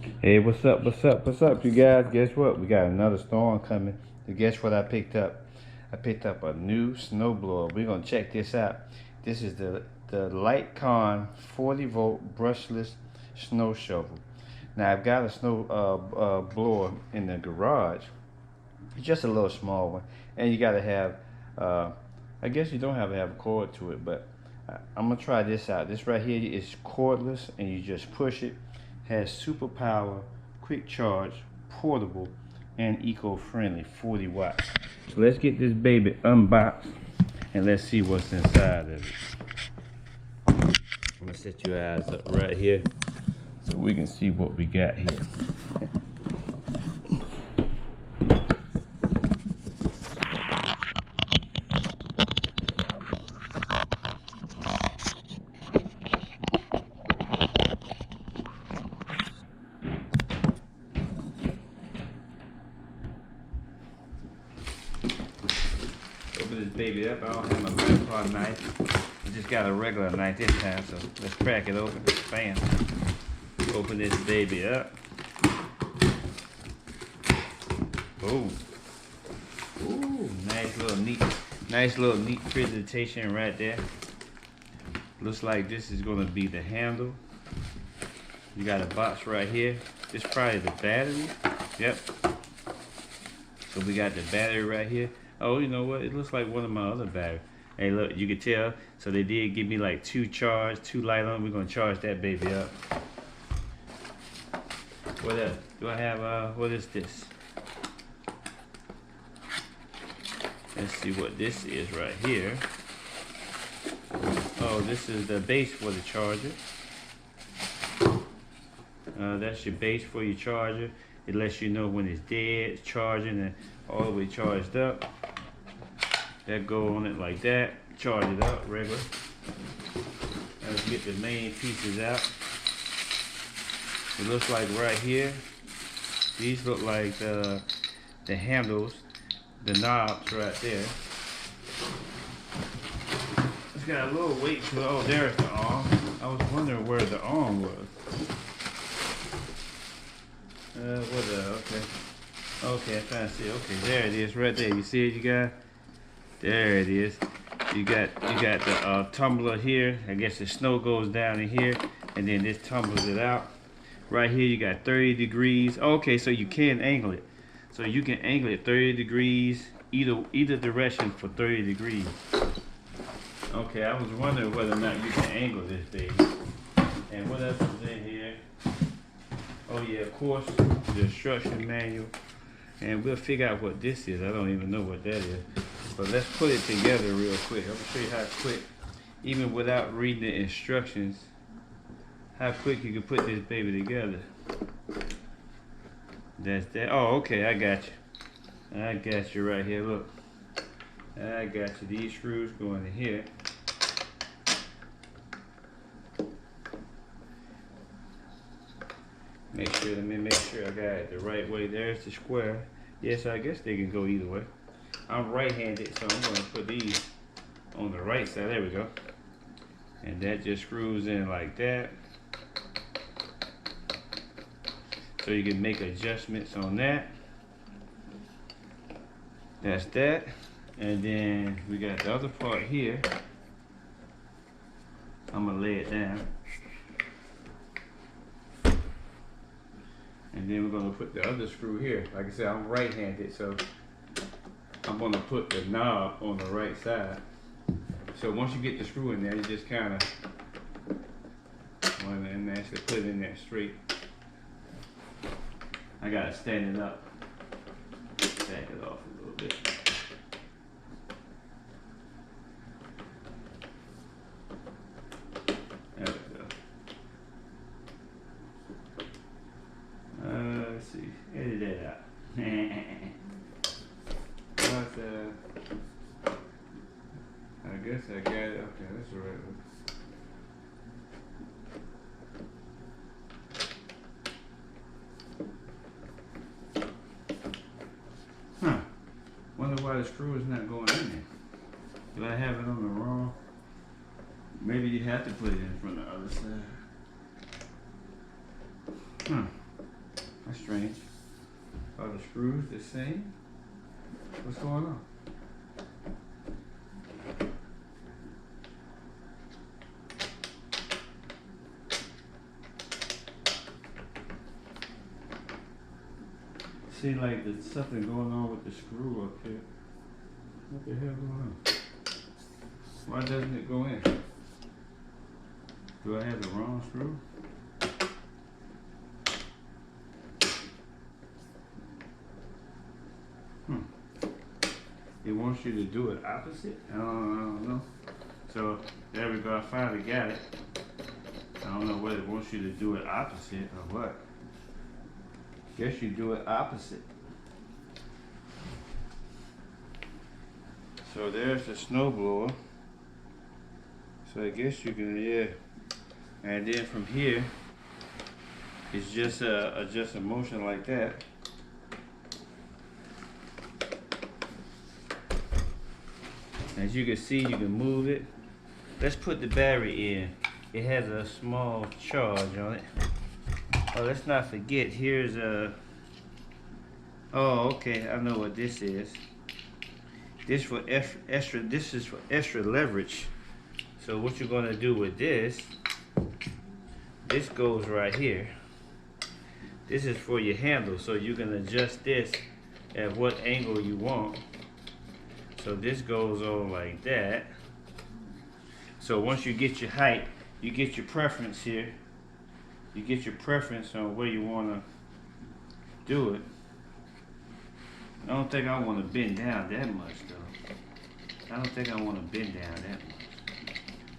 Hey, what's up, what's up, you guys? Guess what? We got another storm coming. And guess what I picked up? I picked up a new snowblower. We're gonna check this out. This is the LiteKon 40V Brushless snow shovel. Now I've got a snow blower in the garage. It's just a little small one, and you gotta have. I guess you don't have to have a cord to it, but I'm gonna try this out. This right here is cordless, and you just push it. Has super power, quick charge, portable, and eco-friendly, 40 watts. So let's get this baby unboxed, and let's see what's inside of it. I'm gonna set your eyes up right here, so we can see what we got here. Open this baby up. I don't have my grandpa knife. I just got a regular knife this time, so let's crack it open. Bam. Open this baby up. Boom. Ooh, nice little neat presentation right there. Looks like this is gonna be the handle. You got a box right here. This is probably the battery. Yep. So we got the battery right here. Oh, you know what? It looks like one of my other batteries. Hey, look, you can tell. So they did give me like two light on. We're gonna charge that baby up. What else? Do I have, what is this? Let's see what this is right here. Oh, this is the base for the charger. That's your base for your charger. It lets you know when it's dead, it's charging, and all the way charged up. That go on it like that. Charge it up regular. Now let's get the main pieces out. It looks like right here. These look like the handles, the knobs right there. It's got a little weight to it. Oh, there's the arm. I was wondering where the arm was. Okay. Okay, I'm trying to see. Okay, there it is right there. You see it, you guys? There it is. You got the tumbler here. I guess the snow goes down in here, and then this tumbles it out. Right here you got 30 degrees. Okay, so you can angle it. So you can angle it 30 degrees, either direction for 30 degrees. Okay, I was wondering whether or not you can angle this baby. And what else is in here? Oh yeah, of course, the instruction manual. And we'll figure out what this is. I don't even know what that is. But let's put it together real quick. I'm gonna show you how quick, even without reading the instructions, how quick you can put this baby together. That's that. Oh, okay, I got you. I got you right here, look. I got you. These screws going in here. Let me make sure I got it the right way. There's the square. Yes, I guess they can go either way. I'm right-handed, so I'm going to put these on the right side. There we go. And that just screws in like that. So you can make adjustments on that. That's that. And then we got the other part here. I'm going to lay it down. And then we're going to put the other screw here. Like I said, I'm right-handed, so I'm going to put the knob on the right side. So once you get the screw in there, you just kind of want to actually put it in there straight. I got to stand it up. Back it off a little bit. There we go. Let's see. Edit that out. I guess I got it. Okay, that's the right one. Huh. Wonder why the screw is not going in there. Did I have it on the wrong? Maybe you have to put it in from the other side. Huh. That's strange. Are the screws the same? What's going on? Seems like there's something going on with the screw up here. What the hell going on? Why doesn't it go in? Do I have the wrong screw? It wants you to do it opposite? I don't know. So there we go, I finally got it. I don't know whether it wants you to do it opposite or what. Guess you do it opposite. So there's the snowblower. So I guess you can, yeah. And then from here, it's just a motion like that. As you can see, you can move it. Let's put the battery in. It has a small charge on it. Oh, let's not forget, here's a, oh, okay, I know what this is. This is for extra leverage. So what you're gonna do with this goes right here. This is for your handle, so you can adjust this at what angle you want. So this goes on like that. So once you get your height, you get your preference here. You get your preference on where you want to do it. I don't think I want to bend down that much though. I don't think I want to bend down that much.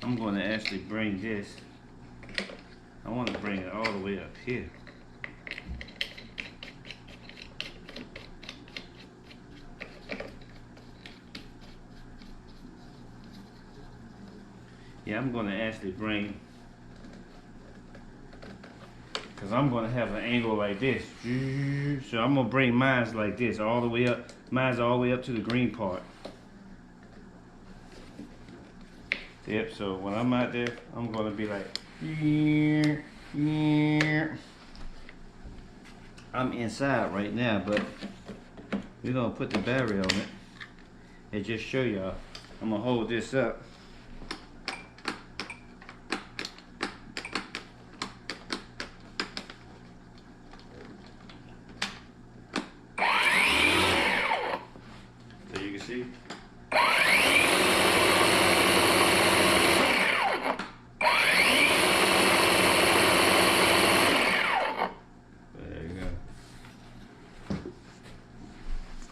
I'm going to actually bring this. I want to bring it all the way up here. Yeah, I'm going to actually bring, because I'm going to have an angle like this. So I'm going to bring mine like this all the way up. Mine's all the way up to the green part. Yep, so when I'm out there, I'm going to be like, I'm inside right now, but we're going to put the battery on it and just show y'all. I'm going to hold this up. So you can see.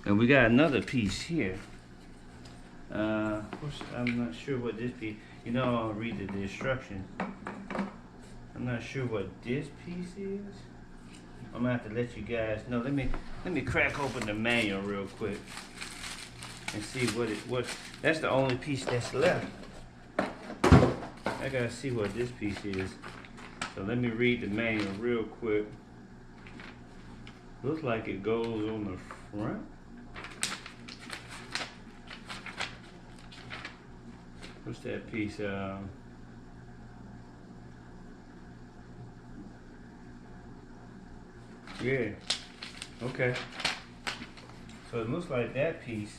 And we got another piece here. I'm not sure what this piece. You know, I'll read the instructions. I'm not sure what this piece is. I'm gonna have to let you guys know. Let me crack open the manual real quick and see what. That's the only piece that's left. I gotta see what this piece is. So let me read the manual real quick. Looks like it goes on the front. What's that piece? Yeah. Okay. So it looks like that piece.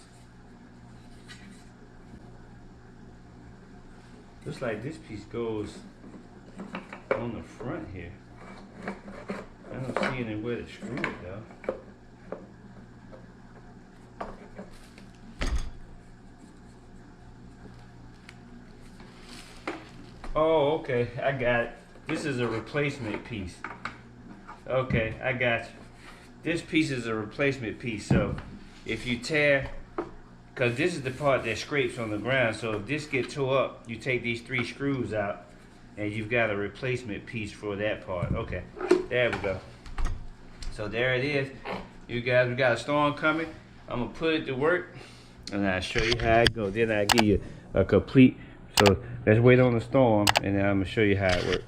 Looks like this piece goes on the front here. I don't see anywhere to screw it though. Oh, okay, I got it. This is a replacement piece. Okay, I got you. This piece is a replacement piece, so if you tear, because this is the part that scrapes on the ground, so if this gets tore up, you take these 3 screws out, and you've got a replacement piece for that part. Okay, there we go. So there it is. You guys, we got a storm coming. I'm gonna put it to work, and I'll show you how it goes. Then I'll give you a complete. So let's wait on the storm, and then I'm gonna show you how it works.